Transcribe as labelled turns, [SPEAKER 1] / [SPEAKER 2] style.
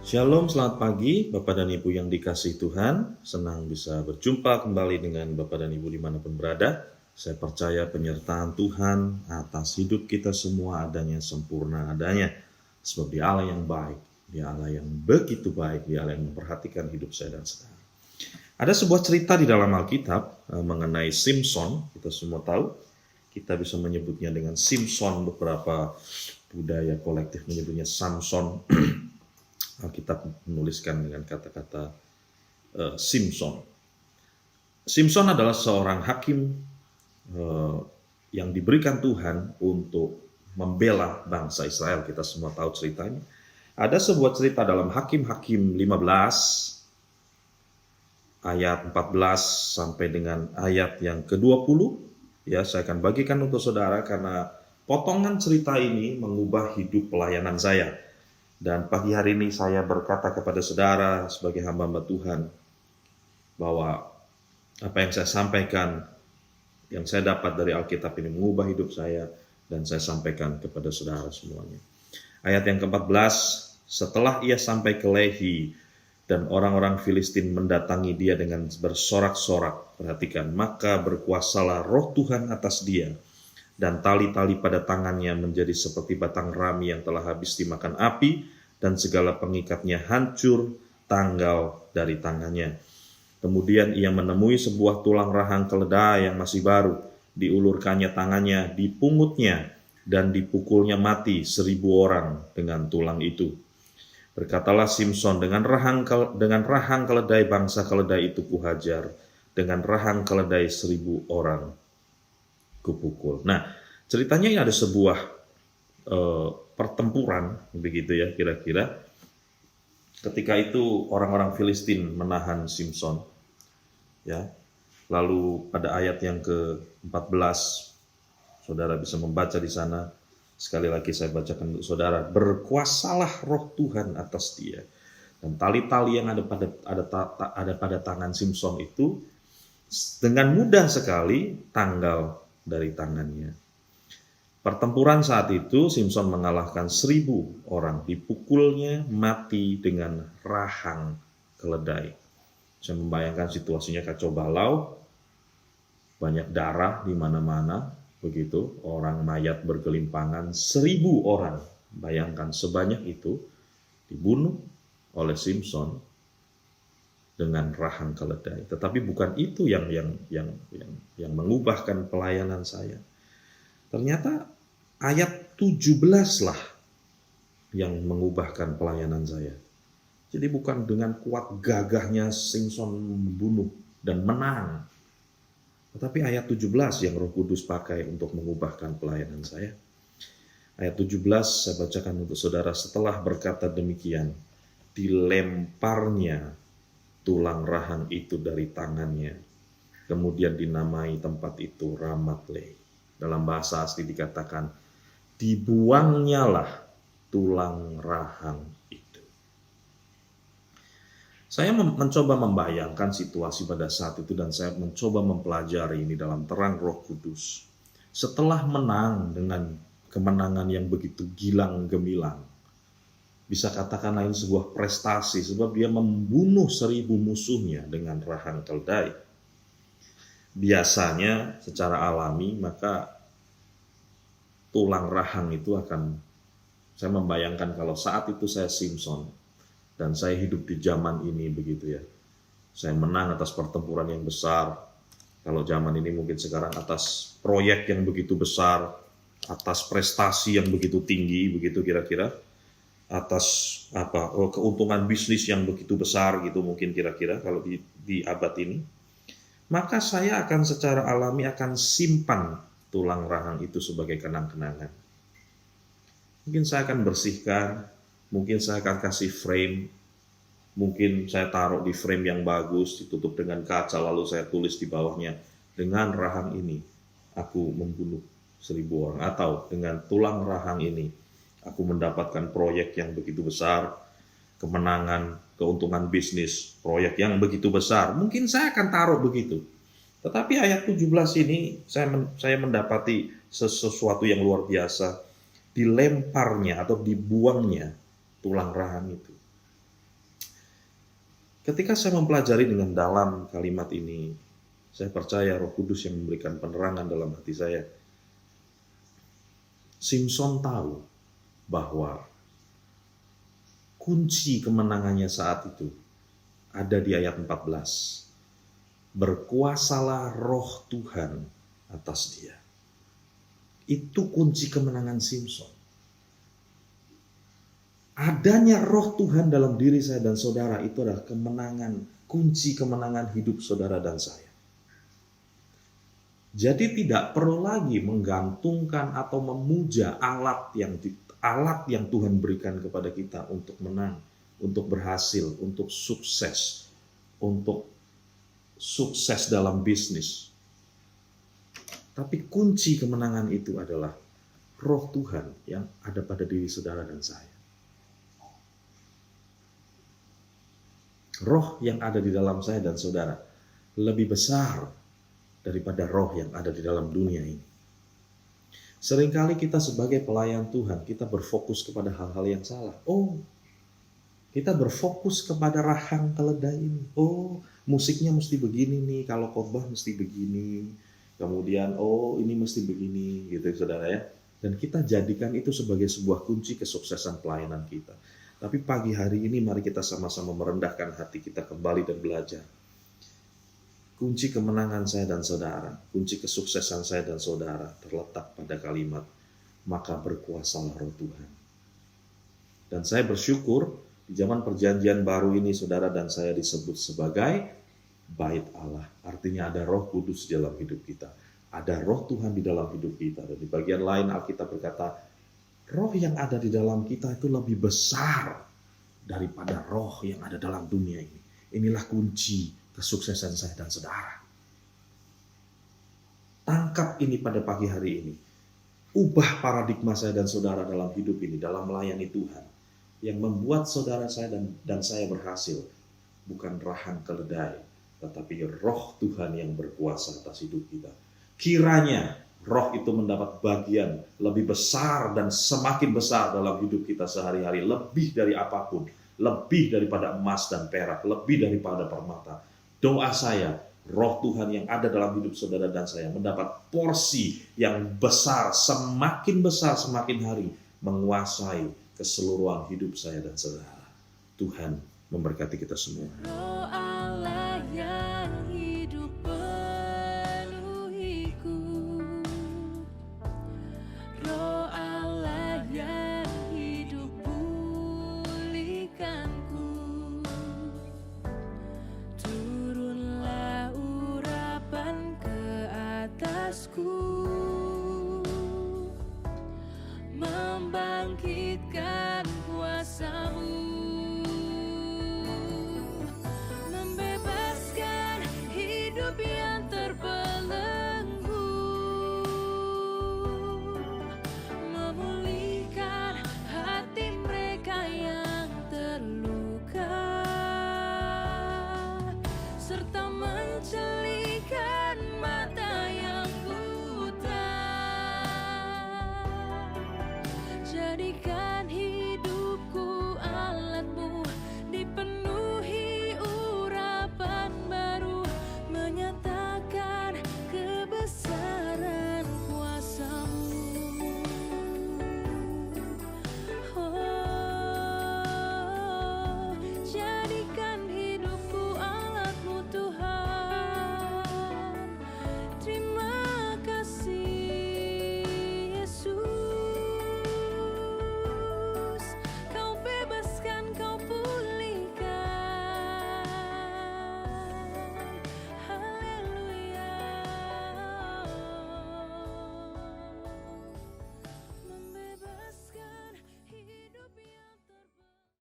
[SPEAKER 1] Shalom, selamat pagi Bapak dan Ibu yang dikasihi Tuhan. Senang bisa berjumpa kembali dengan Bapak dan Ibu dimanapun berada. Saya percaya penyertaan Tuhan atas hidup kita semua adanya sempurna adanya. Sebab Dia Allah yang baik, Dia Allah yang begitu baik, Dia Allah yang memperhatikan hidup saya dan saudara. Ada sebuah cerita di dalam Alkitab mengenai Simson. Kita semua tahu, kita bisa menyebutnya dengan Simpson, beberapa budaya kolektif menyebutnya Samson. Alkitab menuliskan dengan kata-kata Simpson. Simpson adalah seorang hakim yang diberikan Tuhan untuk membela bangsa Israel. Kita semua tahu ceritanya. Ada sebuah cerita dalam Hakim-Hakim 15 ayat 14 sampai dengan ayat yang ke-20. Ya, saya akan bagikan untuk saudara karena potongan cerita ini mengubah hidup pelayanan saya. Dan pagi hari ini saya berkata kepada saudara sebagai hamba-hamba Tuhan bahwa apa yang saya sampaikan, yang saya dapat dari Alkitab ini mengubah hidup saya dan saya sampaikan kepada saudara semuanya. Ayat yang ke-14, setelah ia sampai ke Lehi dan orang-orang Filistin mendatangi dia dengan bersorak-sorak, perhatikan, maka berkuasalah roh Tuhan atas dia. Dan tali-tali pada tangannya menjadi seperti batang rami yang telah habis dimakan api, dan segala pengikatnya hancur tanggal dari tangannya. Kemudian ia menemui sebuah tulang rahang keledai yang masih baru, diulurkannya tangannya, dipungutnya, dan dipukulnya mati 1.000 orang dengan tulang itu. Berkatalah Simpson, dengan rahang keledai bangsa keledai itu kuhajar, dengan rahang keledai 1.000 orang kupukul. Nah, ceritanya ini ada sebuah pertempuran, begitu ya kira-kira. Ketika itu orang-orang Filistin menahan Simpson, ya. Lalu pada ayat yang ke-14, saudara bisa membaca di sana. Sekali lagi saya bacakan untuk saudara. Berkuasalah roh Tuhan atas dia. Dan tali-tali yang ada pada tangan Simpson itu dengan mudah sekali tanggal dari tangannya. Pertempuran saat itu Simpson mengalahkan 1.000 orang, dipukulnya mati dengan rahang keledai. Saya membayangkan situasinya kacau balau, banyak darah di mana-mana, begitu, orang mayat bergelimpangan, 1.000 orang, bayangkan sebanyak itu dibunuh oleh Simpson dengan rahang keledai. Tetapi bukan itu yang mengubahkan pelayanan saya. Ternyata ayat 17 lah yang mengubahkan pelayanan saya. Jadi bukan dengan kuat gagahnya Simpson membunuh dan menang. Tetapi ayat 17 yang Roh Kudus pakai untuk mengubahkan pelayanan saya. Ayat 17 saya bacakan untuk saudara. Setelah berkata demikian, dilemparnya tulang rahang itu dari tangannya. Kemudian dinamai tempat itu Ramatleh. Dalam bahasa asli dikatakan, dibuangnyalah tulang rahang itu. Saya mencoba membayangkan situasi pada saat itu dan saya mencoba mempelajari ini dalam terang Roh Kudus. Setelah menang dengan kemenangan yang begitu gilang gemilang, bisa katakan lain sebuah prestasi sebab dia membunuh 1.000 musuhnya dengan rahang keledai. Biasanya secara alami maka tulang rahang itu akan, saya membayangkan kalau saat itu saya Simpson dan saya hidup di zaman ini begitu ya. Saya menang atas pertempuran yang besar. Kalau zaman ini mungkin sekarang atas proyek yang begitu besar, atas prestasi yang begitu tinggi begitu kira-kira. Atas keuntungan bisnis yang begitu besar gitu mungkin kira-kira kalau di abad ini, maka saya akan secara alami akan simpan tulang rahang itu sebagai kenang-kenangan. Mungkin saya akan bersihkan, mungkin saya akan kasih frame, mungkin saya taruh di frame yang bagus, ditutup dengan kaca, lalu saya tulis di bawahnya, dengan rahang ini aku membunuh 1.000 orang, atau dengan tulang rahang ini aku mendapatkan proyek yang begitu besar, kemenangan, keuntungan bisnis, proyek yang begitu besar. Mungkin saya akan taruh begitu. Tetapi ayat 17 ini saya mendapati sesuatu yang luar biasa. Dilemparnya atau dibuangnya tulang rahang itu. Ketika saya mempelajari dengan dalam kalimat ini, saya percaya Roh Kudus yang memberikan penerangan dalam hati saya. Simson tahu bahwa kunci kemenangannya saat itu ada di ayat 14. Berkuasalah Roh Tuhan atas dia. Itu kunci kemenangan Simson. Adanya Roh Tuhan dalam diri saya dan saudara itu adalah kemenangan, kunci kemenangan hidup saudara dan saya. Jadi tidak perlu lagi menggantungkan atau memuja alat yang Tuhan berikan kepada kita untuk menang, untuk berhasil, untuk sukses dalam bisnis. Tapi kunci kemenangan itu adalah Roh Tuhan yang ada pada diri saudara dan saya. Roh yang ada di dalam saya dan saudara lebih besar daripada roh yang ada di dalam dunia ini. Seringkali kita sebagai pelayan Tuhan, kita berfokus kepada hal-hal yang salah. Kita berfokus kepada rahang keledai ini. Musiknya mesti begini nih, kalau khotbah mesti begini. Kemudian, ini mesti begini, gitu saudara ya. Dan kita jadikan itu sebagai sebuah kunci kesuksesan pelayanan kita. Tapi pagi hari ini mari kita sama-sama merendahkan hati kita kembali dan belajar. Kunci kemenangan saya dan saudara, kunci kesuksesan saya dan saudara terletak pada kalimat, maka berkuasalah Roh Tuhan. Dan saya bersyukur di zaman perjanjian baru ini saudara dan saya disebut sebagai bait Allah. Artinya ada Roh Kudus di dalam hidup kita. Ada Roh Tuhan di dalam hidup kita. Dan di bagian lain Alkitab berkata, roh yang ada di dalam kita itu lebih besar daripada roh yang ada dalam dunia ini. Inilah kunci kesuksesan saya dan saudara. Tangkap ini pada pagi hari ini. Ubah paradigma saya dan saudara dalam hidup ini, dalam melayani Tuhan. Yang membuat saudara saya dan saya berhasil. Bukan rahang keledai, tetapi Roh Tuhan yang berkuasa atas hidup kita. Kiranya roh itu mendapat bagian lebih besar dan semakin besar dalam hidup kita sehari-hari. Lebih dari apapun. Lebih daripada emas dan perak. Lebih daripada permata. Doa saya, Roh Tuhan yang ada dalam hidup saudara dan saya mendapat porsi yang besar, semakin hari menguasai keseluruhan hidup saya dan saudara. Tuhan memberkati kita semua.
[SPEAKER 2] Roh Allah yang hidup penuhiku, Roh Allah yang hidup pulihkanku. Turunlah urapan ke atasku, membangkitkan kuasa-Mu, membebaskan hidup yang terbelenggu, memulihkan hati mereka yang terluka, serta mencelikan mata yang buta. Jadikan